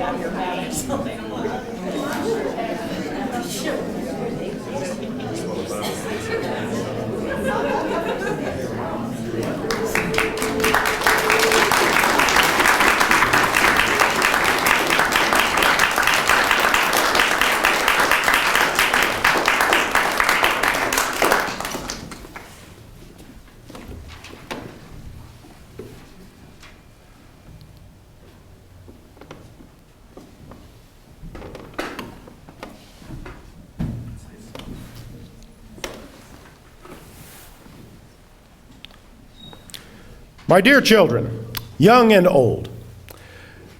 out your mouth or something. My dear children, young and old,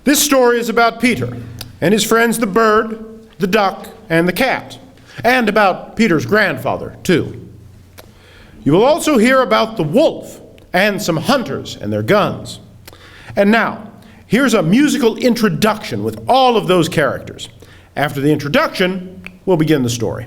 this story is about Peter and his friends the bird, the duck, and the cat, and about Peter's grandfather, too. You will also hear about the wolf and some hunters and their guns. And now, here's a musical introduction with all of those characters. After the introduction, we'll begin the story.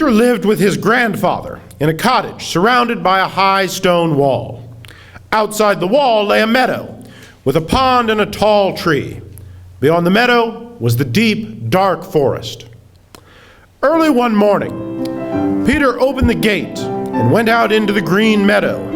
Peter lived with his grandfather in a cottage surrounded by a high stone wall. Outside the wall lay a meadow with a pond and a tall tree. Beyond the meadow was the deep, dark forest. Early one morning, Peter opened the gate and went out into the green meadow.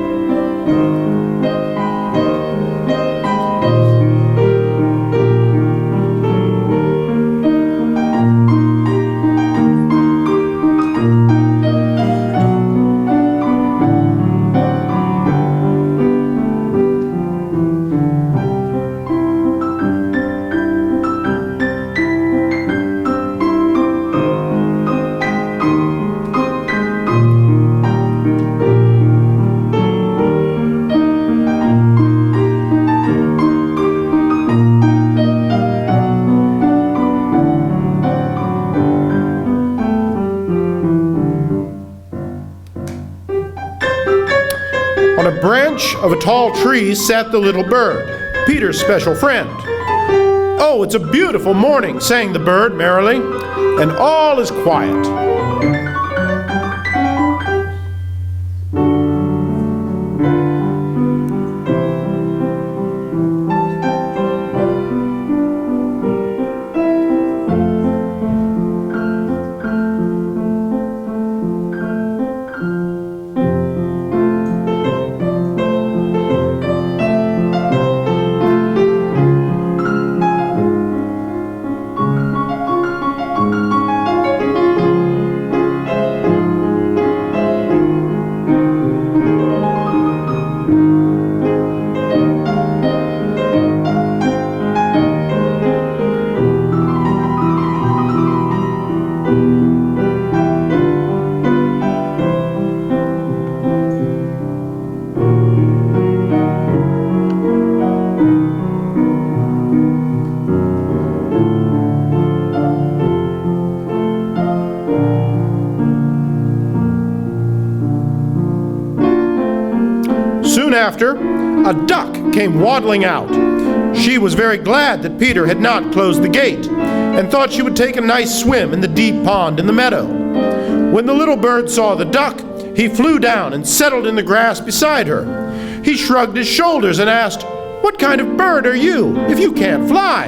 branch of a tall tree sat the little bird, Peter's special friend. "Oh, it's a beautiful morning," sang the bird merrily, "and all is quiet." Soon after, a duck came waddling out. She was very glad that Peter had not closed the gate, and thought she would take a nice swim in the deep pond in the meadow. When the little bird saw the duck, he flew down and settled in the grass beside her. He shrugged his shoulders and asked, "What kind of bird are you, if you can't fly?"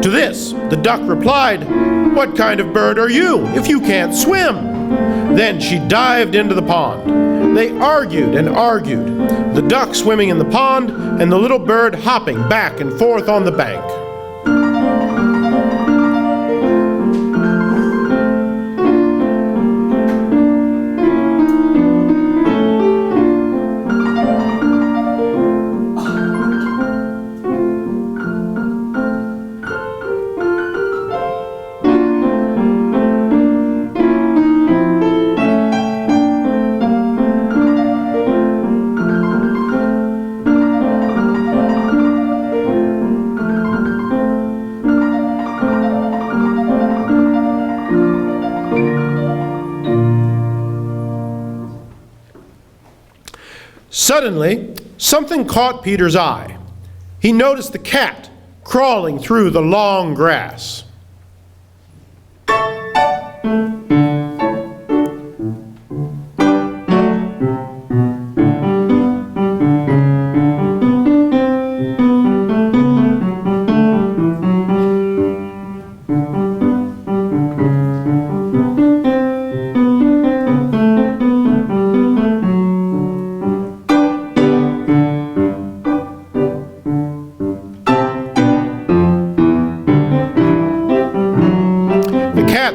To this, the duck replied, "What kind of bird are you, if you can't swim?" Then she dived into the pond. They argued and argued, the duck swimming in the pond and the little bird hopping back and forth on the bank. Suddenly, something caught Peter's eye. He noticed the cat crawling through the long grass.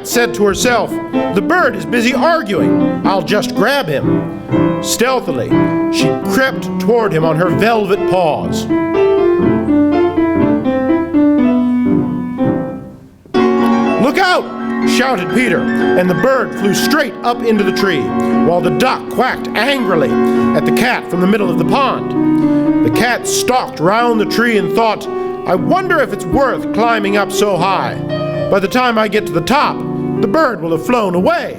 Said to herself, "The bird is busy arguing. I'll just grab him." Stealthily, she crept toward him on her velvet paws. "Look out!" shouted Peter, and the bird flew straight up into the tree, while the duck quacked angrily at the cat from the middle of the pond. The cat stalked round the tree and thought, "I wonder if it's worth climbing up so high. By the time I get to the top, the bird will have flown away."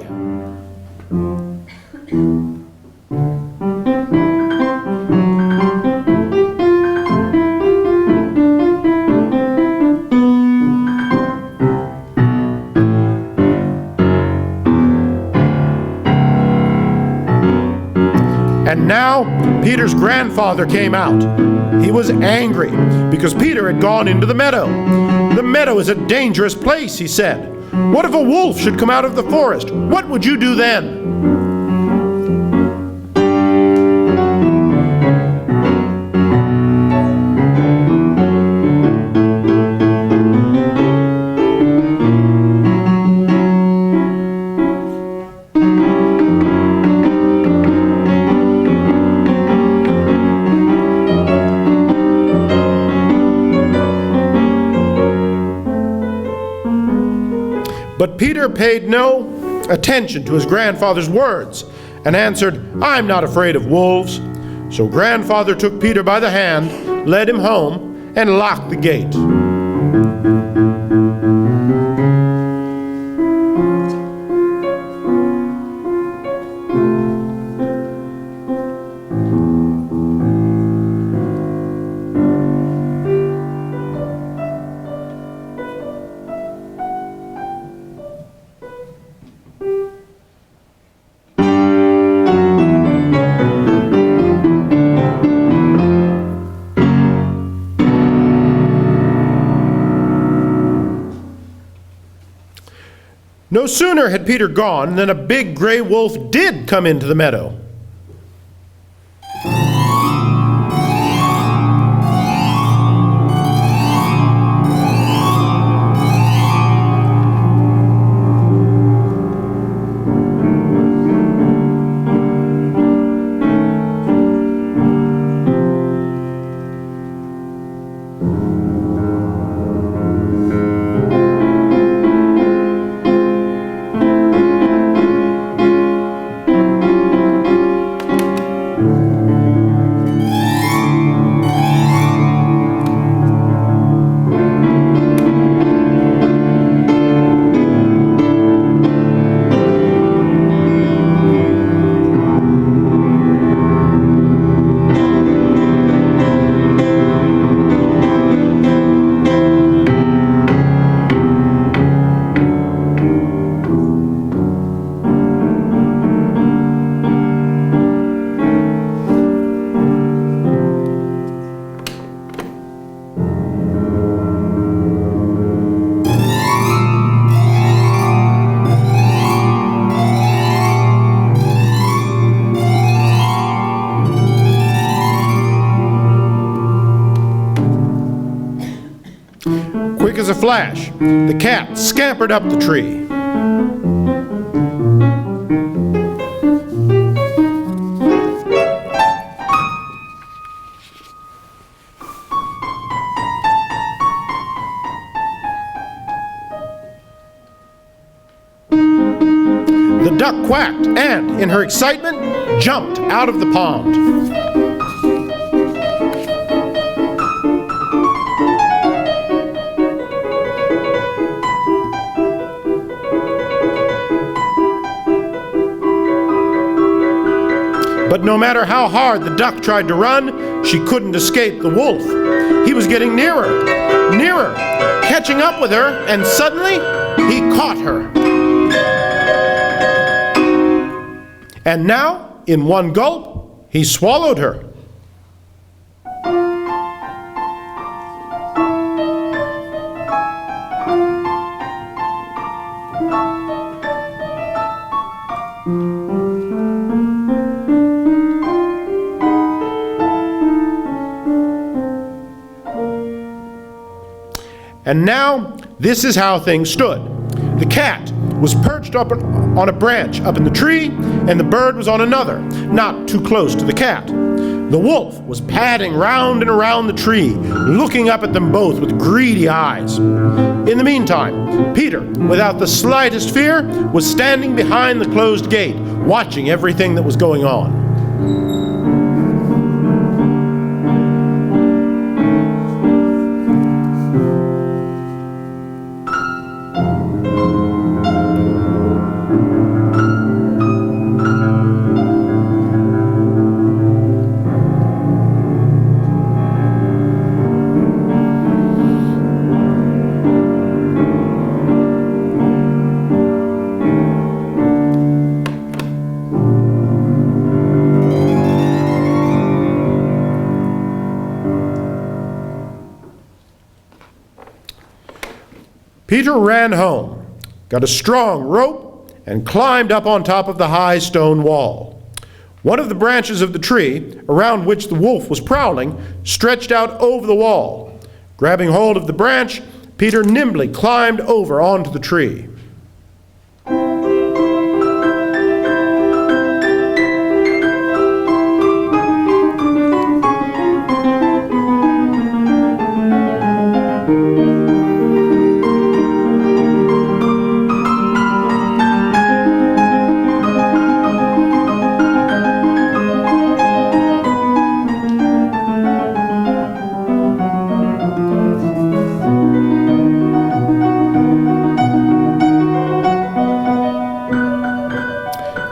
And now Peter's grandfather came out. He was angry because Peter had gone into the meadow. "The meadow is a dangerous place," he said. "What if a wolf should come out of the forest? What would you do then?" But Peter paid no attention to his grandfather's words and answered, "I'm not afraid of wolves." So grandfather took Peter by the hand, led him home, and locked the gate. No sooner had Peter gone than a big gray wolf did come into the meadow. Quick as a flash, the cat scampered up the tree. The duck quacked and, in her excitement, jumped out of the pond. But no matter how hard the duck tried to run, she couldn't escape the wolf. He was getting nearer, nearer, catching up with her, and suddenly he caught her. And now, in one gulp, he swallowed her. And now, this is how things stood. The cat was perched up on a branch up in the tree, and the bird was on another, not too close to the cat. The wolf was padding round and around the tree, looking up at them both with greedy eyes. In the meantime, Peter, without the slightest fear, was standing behind the closed gate, watching everything that was going on. Peter ran home, got a strong rope, and climbed up on top of the high stone wall. One of the branches of the tree, around which the wolf was prowling, stretched out over the wall. Grabbing hold of the branch, Peter nimbly climbed over onto the tree.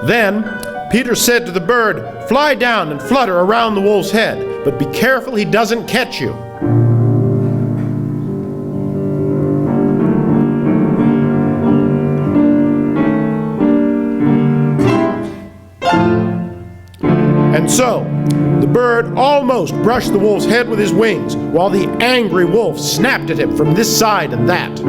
Then Peter said to the bird, "Fly down and flutter around the wolf's head, but be careful he doesn't catch you." And so, the bird almost brushed the wolf's head with his wings, while the angry wolf snapped at him from this side and that.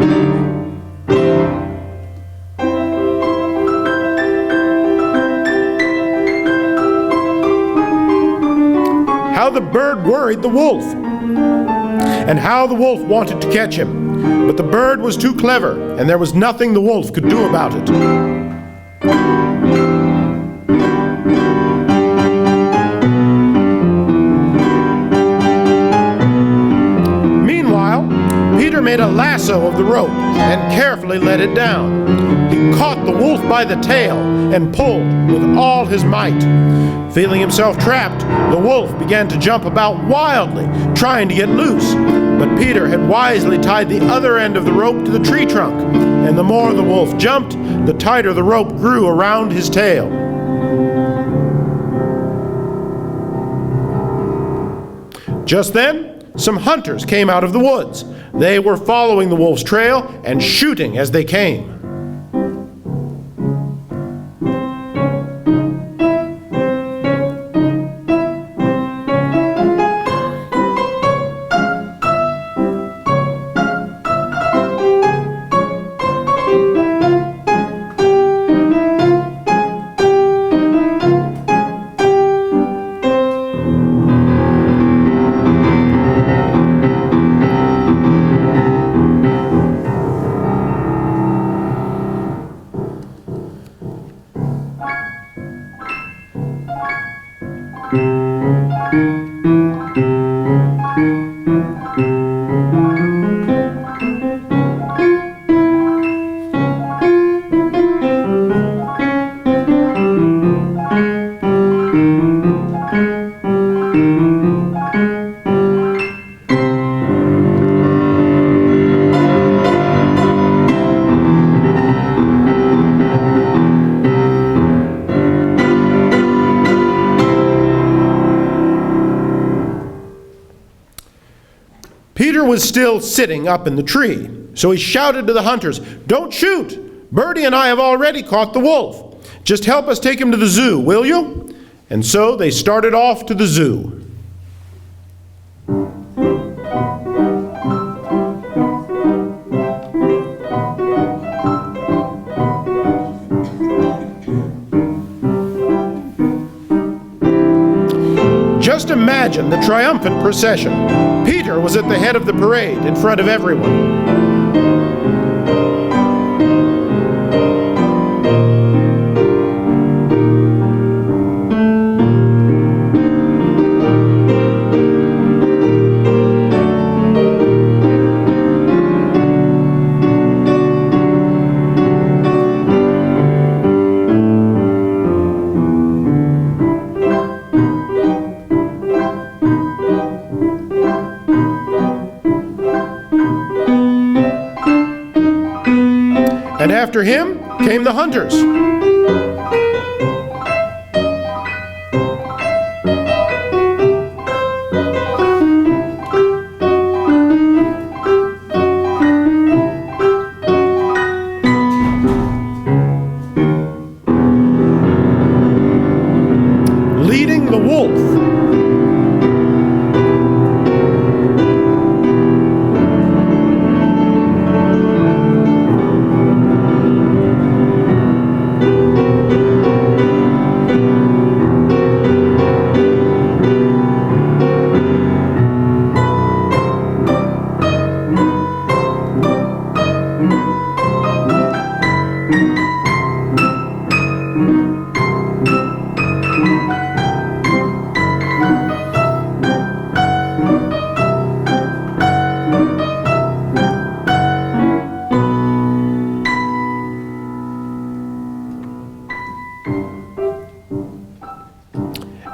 bird worried the wolf, and how the wolf wanted to catch him. But the bird was too clever, and there was nothing the wolf could do about it. Meanwhile, Peter made a lasso of the rope and carefully let it down. He caught the wolf by the tail and pulled with all his might. Feeling himself trapped, the wolf began to jump about wildly, trying to get loose. But Peter had wisely tied the other end of the rope to the tree trunk, and the more the wolf jumped, the tighter the rope grew around his tail. Just then, some hunters came out of the woods. They were following the wolf's trail and shooting as they came. Peter was still sitting up in the tree, so he shouted to the hunters, "Don't shoot! Birdie and I have already caught the wolf. Just help us take him to the zoo, will you?" And so they started off to the zoo. Just imagine the triumphant procession. Peter was at the head of the parade in front of everyone. And after him came the hunters. Leading the wolf.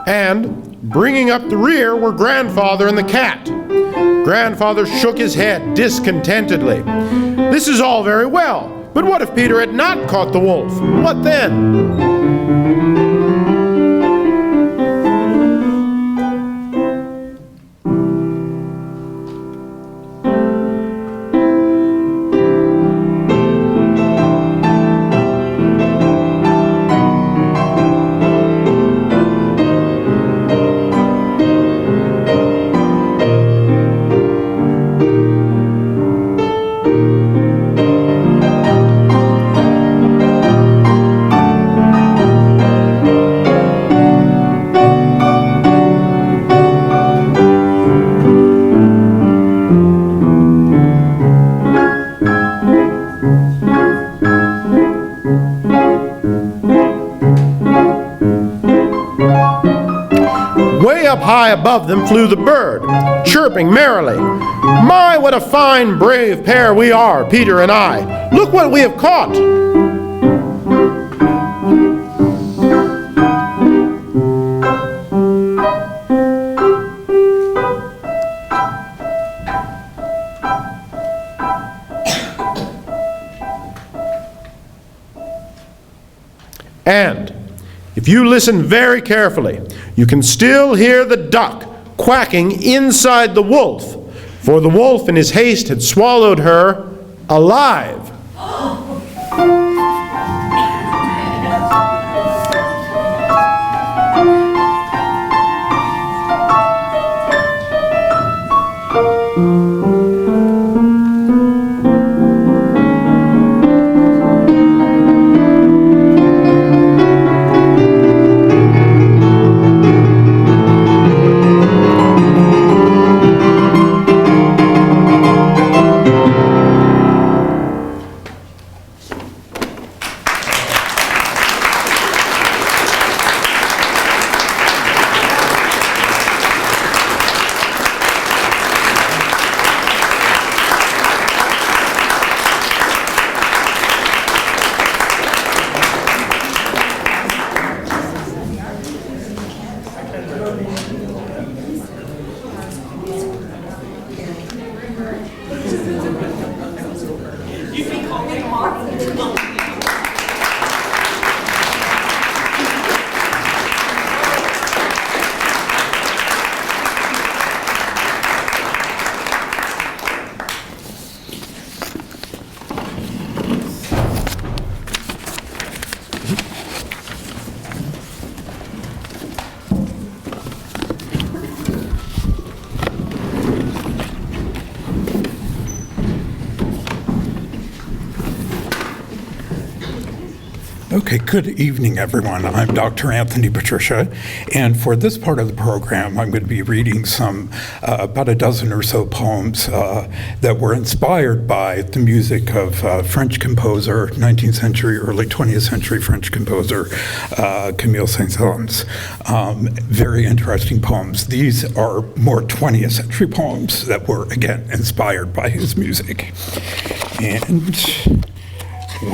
And bringing up the rear were Grandfather and the cat. Grandfather shook his head discontentedly. This is all very well, but what if Peter had not caught the wolf? What then? Way up high above them flew the bird, chirping merrily. My, what a fine, brave pair we are, Peter and I. Look what we have caught. And if you listen very carefully, you can still hear the duck quacking inside the wolf, for the wolf in his haste had swallowed her alive. Okay, good evening, everyone. I'm Dr. Anthony Patricia, and for this part of the program, I'm going to be reading about a dozen or so poems that were inspired by the music of French composer, 19th century, early 20th century French composer, Camille Saint-Saëns. Very interesting poems. These are more 20th century poems that were, again, inspired by his music. And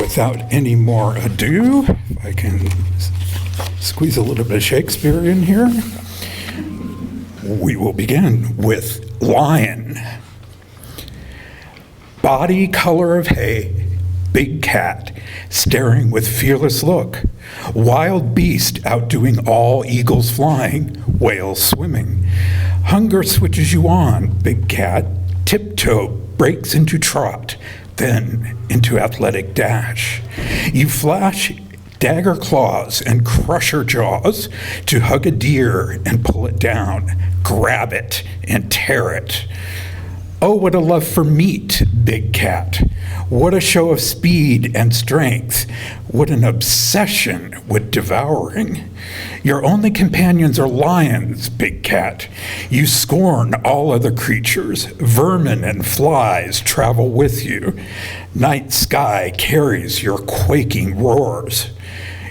without any more ado, if I can squeeze a little bit of Shakespeare in here, we will begin with Lion. Body color of hay, big cat, staring with fearless look, wild beast outdoing all eagles flying, whales swimming. Hunger switches you on, big cat, tiptoe breaks into trot, then into athletic dash. You flash dagger claws and crusher jaws to hug a deer and pull it down, grab it and tear it. Oh, what a love for meat, big cat. What a show of speed and strength. What an obsession with devouring. Your only companions are lions, big cat. You scorn all other creatures. Vermin and flies travel with you. Night sky carries your quaking roars.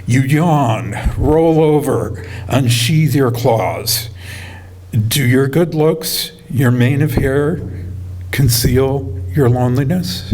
You yawn, roll over, unsheathe your claws. Do your good looks, your mane of hair, conceal your loneliness?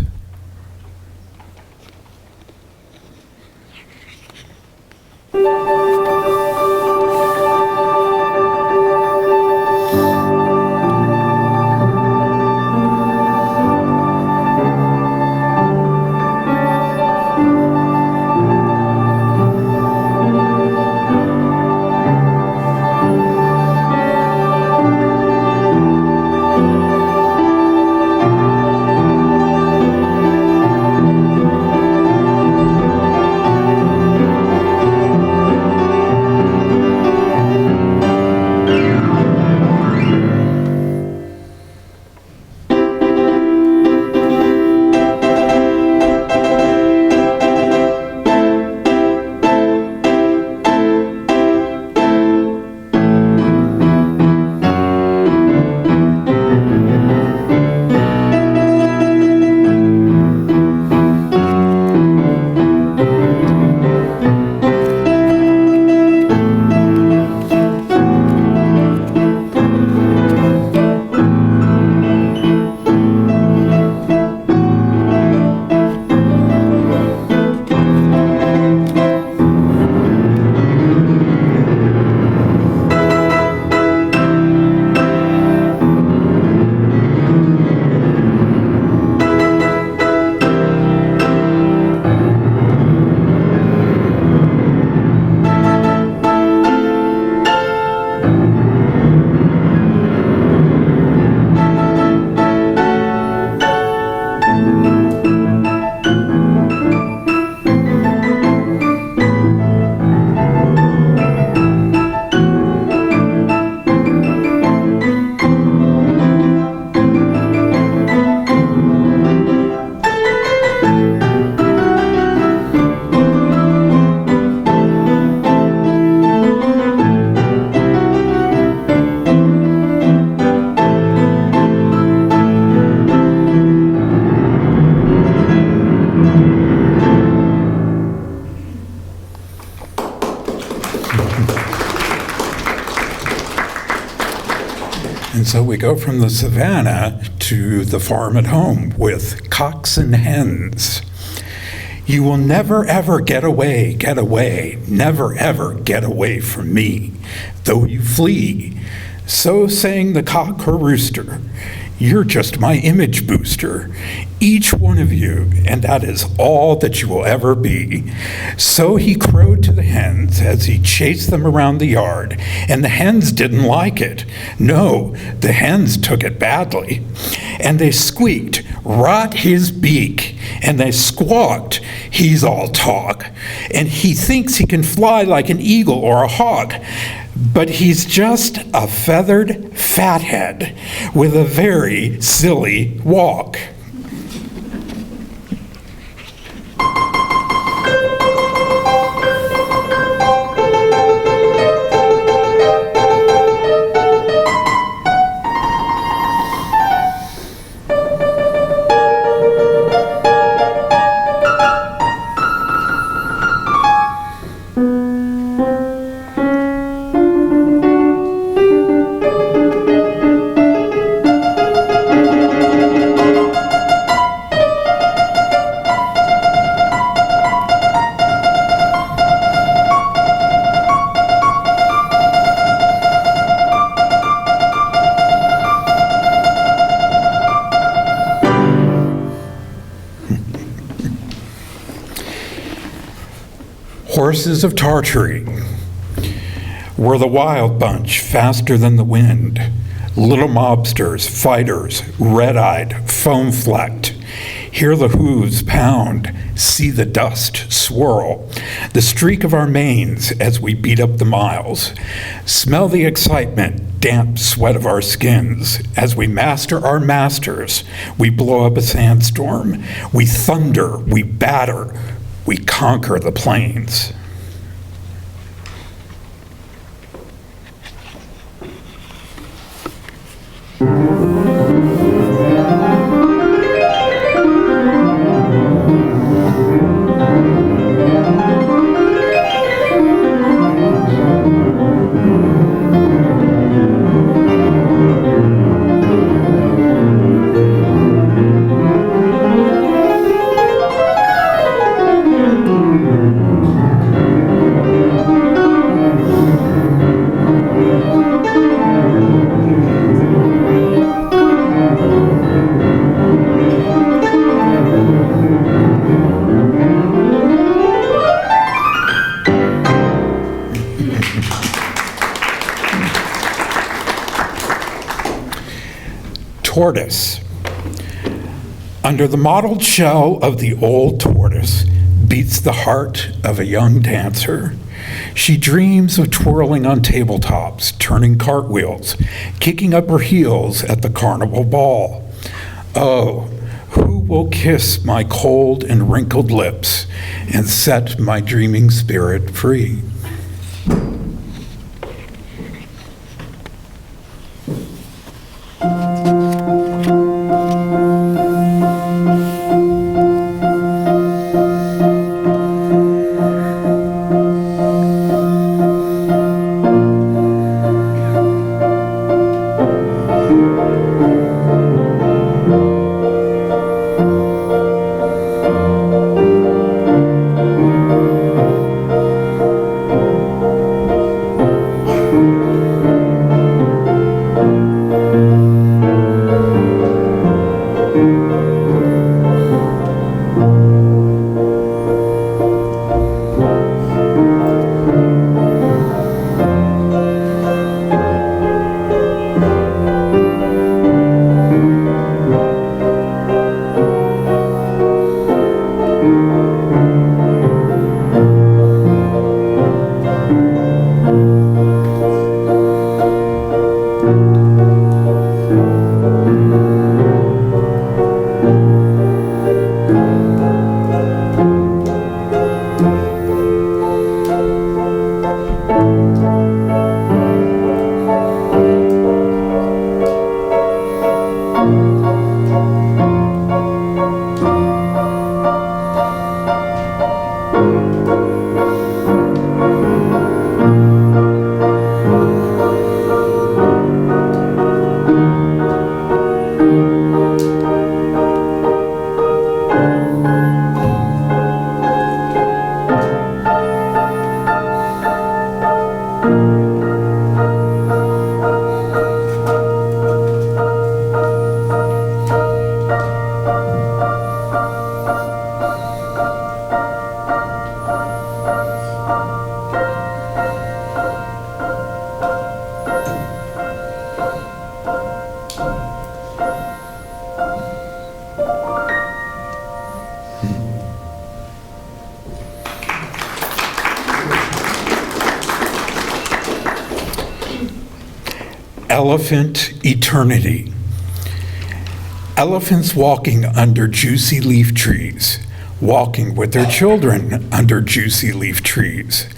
And so we go from the savannah to the farm at home with cocks and hens. You will never ever get away, never ever get away from me, though you flee. So sang the cock or rooster. You're just my image booster, each one of you, and that is all that you will ever be. So he crowed to the hens as he chased them around the yard, and the hens didn't like it. No, the hens took it badly. And they squeaked, "Rot his beak," and they squawked, "He's all talk," and he thinks he can fly like an eagle or a hawk. But he's just a feathered fathead with a very silly walk. Horses of Tartary were the wild bunch, faster than the wind. Little mobsters, fighters, red-eyed, foam-flecked. Hear the hooves pound, see the dust swirl. The streak of our manes as we beat up the miles. Smell the excitement, damp sweat of our skins. As we master our masters, we blow up a sandstorm. We thunder, we batter, we conquer the plains. Tortoise. Under the mottled shell of the old tortoise beats the heart of a young dancer. She dreams of twirling on tabletops, turning cartwheels, kicking up her heels at the carnival ball. Oh, who will kiss my cold and wrinkled lips and set my dreaming spirit free? Elephant eternity. Elephants walking under juicy leaf trees, walking with their children under juicy leaf trees.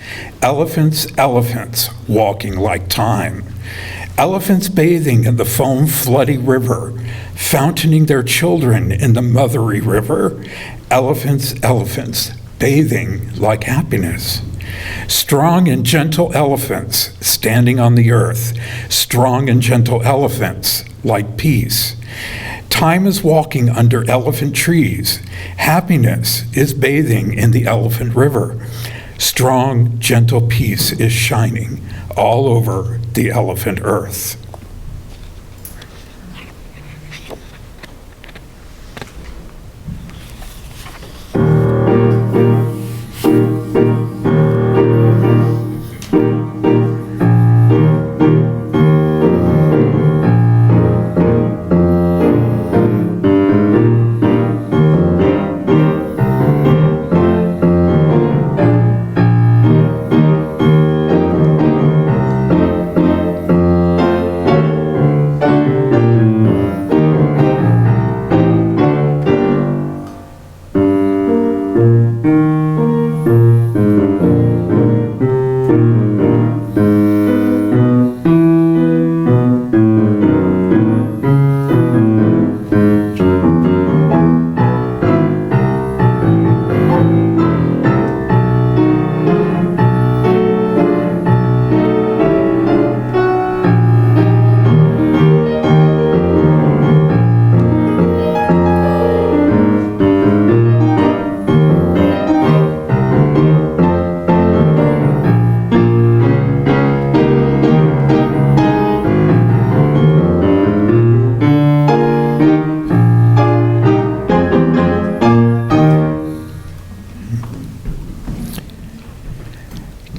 Elephants, elephants, walking like time. Elephants bathing in the foam-floody river, fountaining their children in the mothery river. Elephants, elephants, bathing like happiness. Strong and gentle elephants standing on the earth, strong and gentle elephants like peace. Time is walking under elephant trees. Happiness is bathing in the elephant river. Strong, gentle peace is shining all over the elephant earth.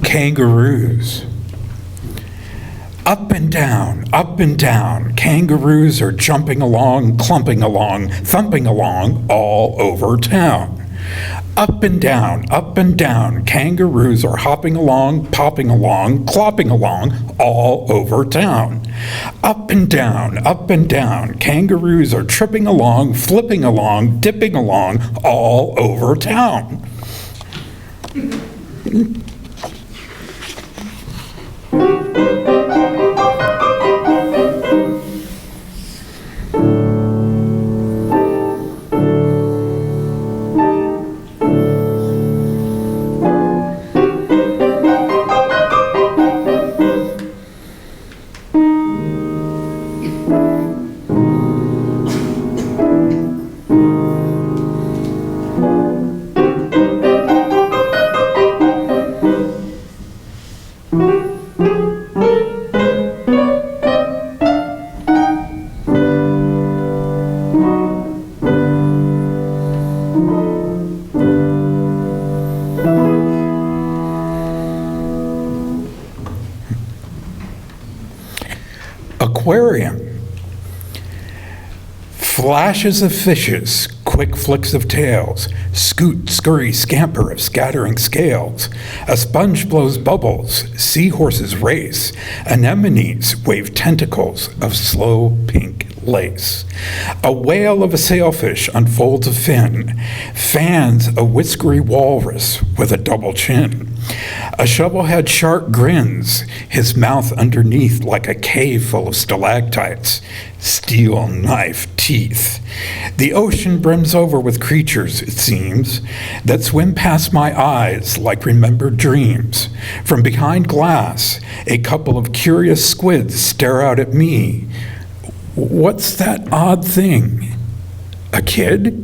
Kangaroos. Up and down, kangaroos are jumping along, clumping along, thumping along all over town. Up and down, kangaroos are hopping along, popping along, clopping along all over town. Up and down, kangaroos are tripping along, flipping along, dipping along all over town. Aquarium. Flashes of fishes, quick flicks of tails, scoot, scurry, scamper of scattering scales. A sponge blows bubbles, seahorses race, anemones wave tentacles of slow pink lace. A whale of a sailfish unfolds a fin, fans a whiskery walrus with a double chin. A shovelhead shark grins, his mouth underneath like a cave full of stalactites, steel knife teeth. The ocean brims over with creatures, it seems, that swim past my eyes like remembered dreams. From behind glass, a couple of curious squids stare out at me. What's that odd thing? A kid?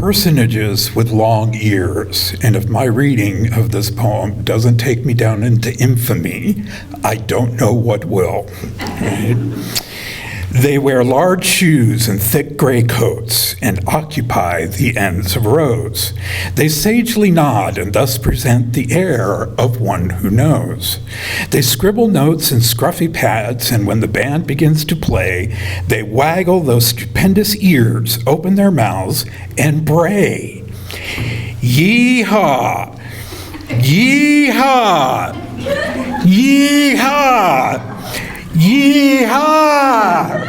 personages with long ears, and if my reading of this poem doesn't take me down into infamy, I don't know what will. Right? They wear large shoes and thick gray coats and occupy the ends of rows. They sagely nod and thus present the air of one who knows. They scribble notes in scruffy pads, and when the band begins to play, they waggle those stupendous ears, open their mouths, and bray. Yee-haw! Yee-haw! Yee-haw! Yee-haw!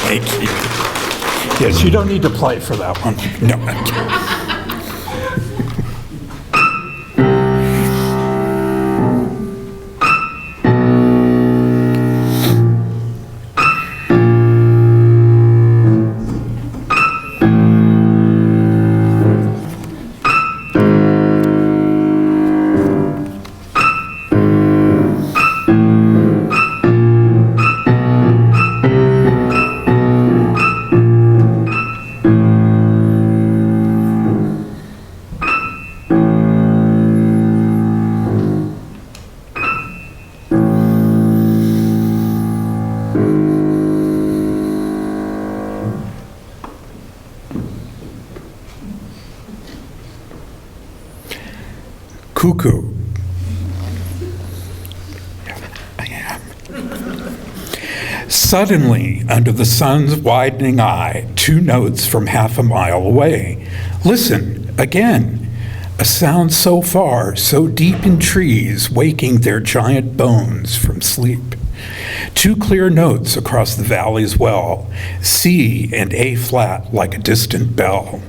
Thank you. Yes, you don't need to play for that one. No, I can't. Cuckoo. I am. Suddenly, under the sun's widening eye, 2 notes from half a mile away. Listen, again. A sound so far, so deep in trees, waking their giant bones from sleep. 2 clear notes across the valley's well, C and A flat like a distant bell.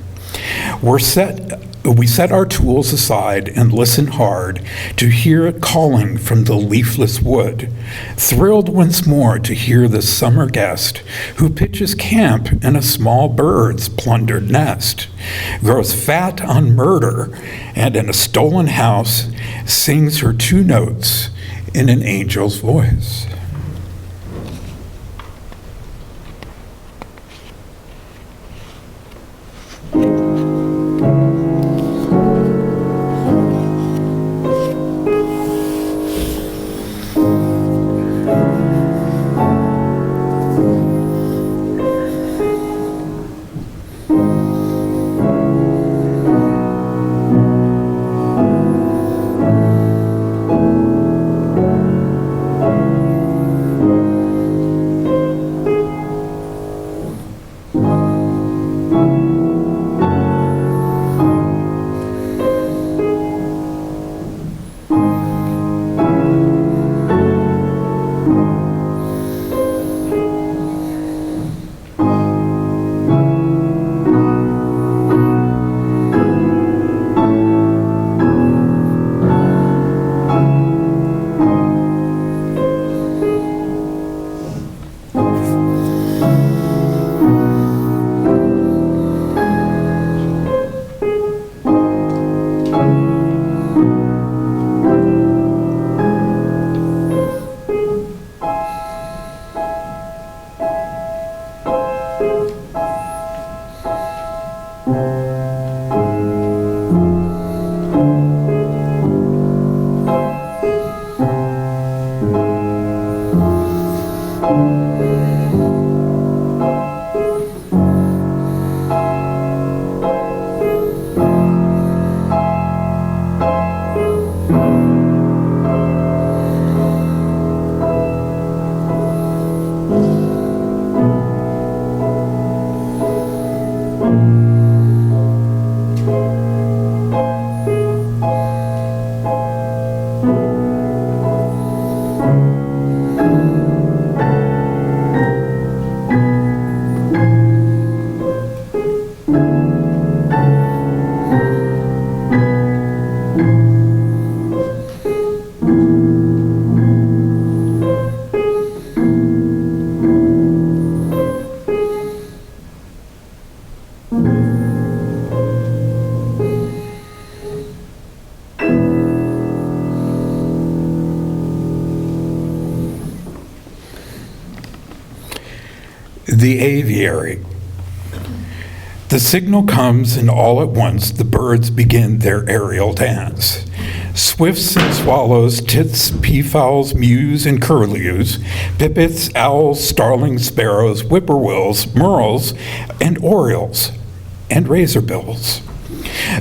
We set our tools aside and listen hard to hear it calling from the leafless wood, thrilled once more to hear the summer guest who pitches camp in a small bird's plundered nest, grows fat on murder, and in a stolen house sings her 2 notes in an angel's voice. the aviary. The signal comes, and all at once the birds begin their aerial dance. Swifts and swallows, tits, peafowls, mews and curlews, pipits, owls, starlings, sparrows, whippoorwills, merles, and orioles, and razorbills.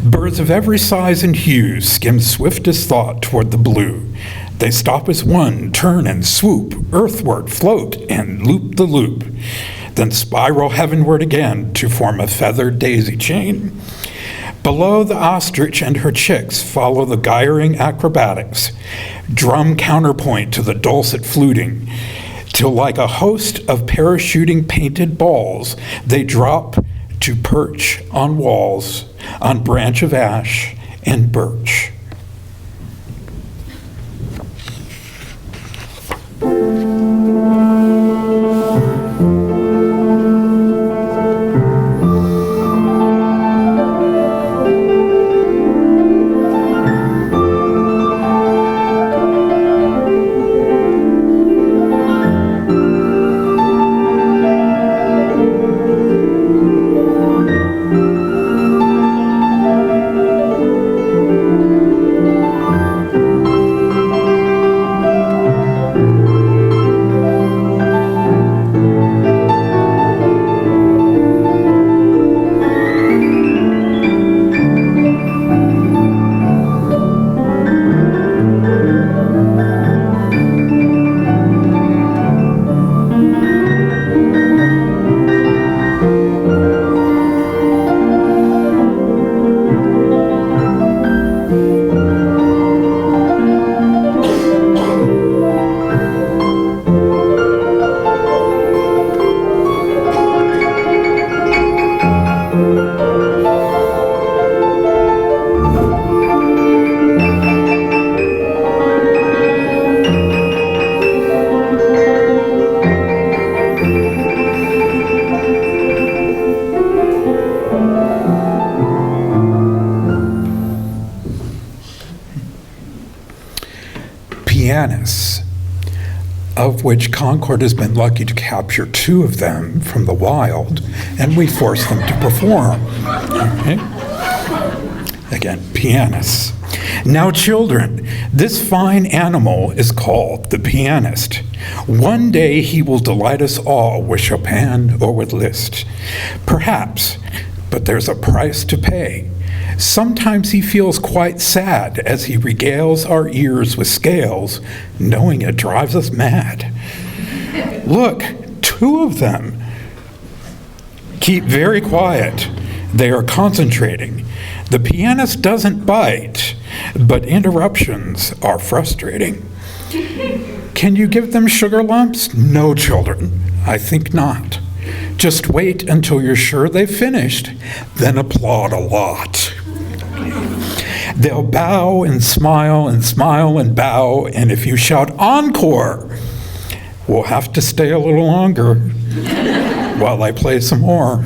Birds of every size and hue skim swift as thought toward the blue. They stop as one, turn and swoop, earthward float and loop the loop, then spiral heavenward again to form a feathered daisy chain. Below, the ostrich and her chicks follow the gyring acrobatics, drum counterpoint to the dulcet fluting, till like a host of parachuting painted balls, they drop to perch on walls, on branch of ash and birch. Pianists, of which Concord has been lucky to capture 2 of them from the wild, and we force them to perform. Okay? Again, pianists. Now, children, this fine animal is called the pianist. One day he will delight us all with Chopin or with Liszt. Perhaps, but there's a price to pay. Sometimes he feels quite sad as he regales our ears with scales, knowing it drives us mad. Look, 2 of them. Keep very quiet. They are concentrating. The pianist doesn't bite, but interruptions are frustrating. Can you give them sugar lumps? No, children, I think not. Just wait until you're sure they've finished, then applaud a lot. They'll bow and smile and bow, and if you shout encore, we'll have to stay a little longer while I play some more.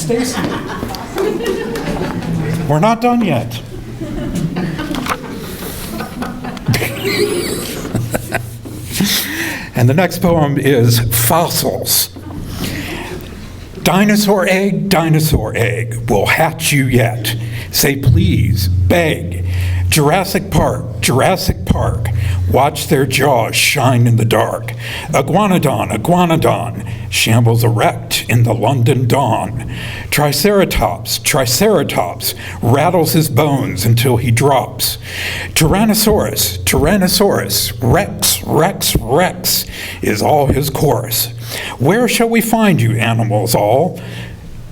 Stacy. We're not done yet. And the next poem is Fossils. Dinosaur egg, we'll hatch you yet. Say please, beg. Jurassic Park, watch their jaws shine in the dark. Iguanodon, shambles erect in the London dawn. Triceratops, rattles his bones until he drops. Tyrannosaurus, Rex is all his chorus. Where shall we find you, animals all?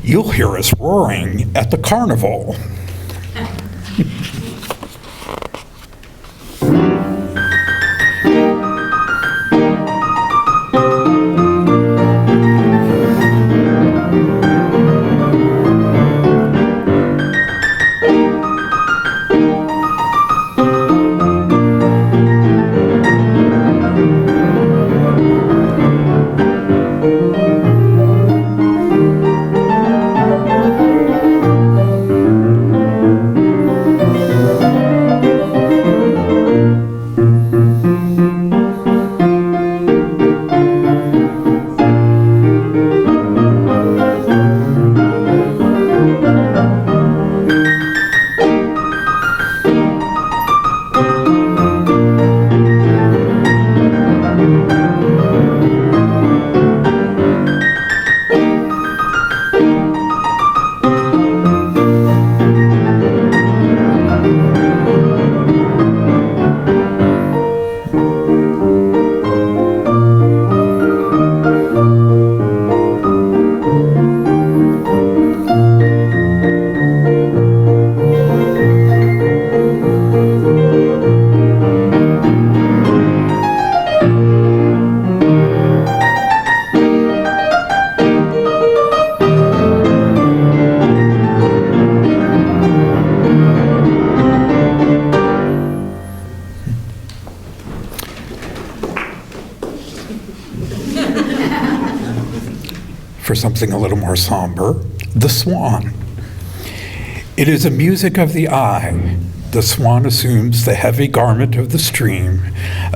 You'll hear us roaring at the carnival. For something a little more somber, the swan. It is a music of the eye. The swan assumes the heavy garment of the stream.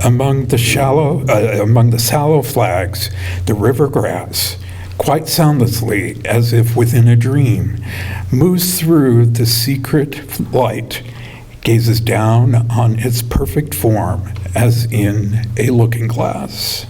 Among the sallow flags, the river grass, quite soundlessly, as if within a dream, moves through the secret light, gazes down on its perfect form as in a looking glass.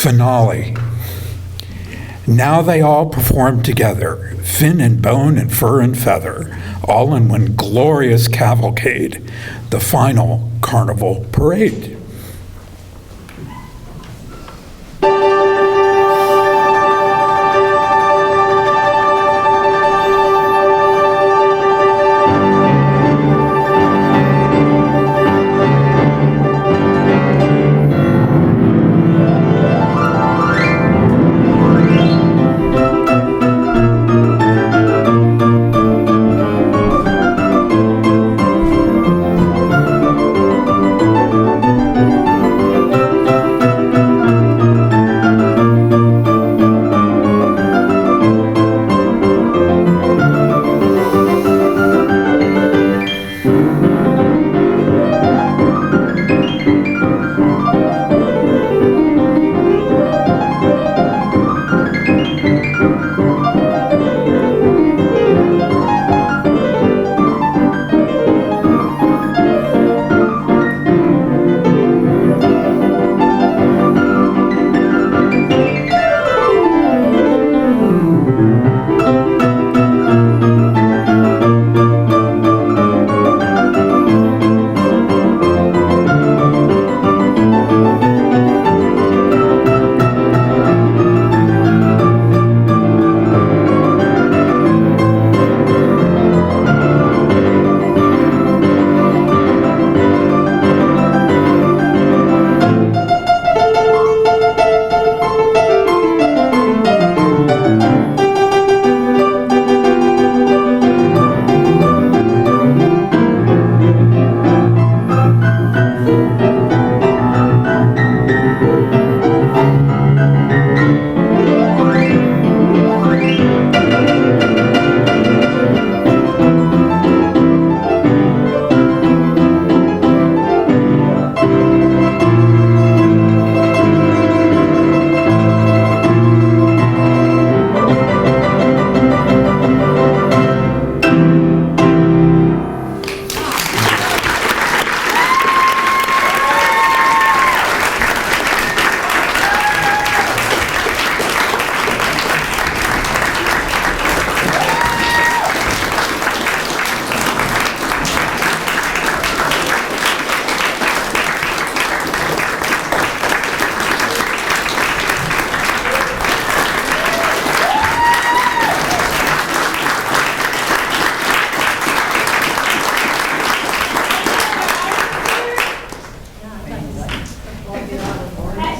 Finale. Now they all perform together, fin and bone and fur and feather, all in one glorious cavalcade, the final carnival parade.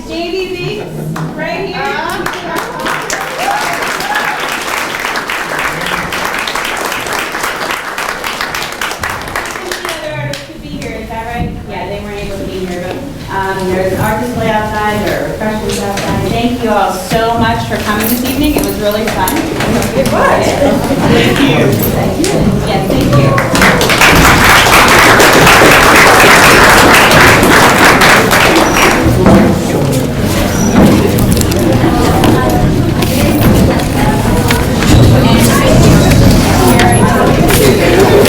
Jamey Biggs, right here. The other artists could be here, is that right? Yeah, they weren't able to be here, but there's an art display outside, there are refreshments outside. Thank you all so much for coming this evening. It was really fun. It was. Thank you.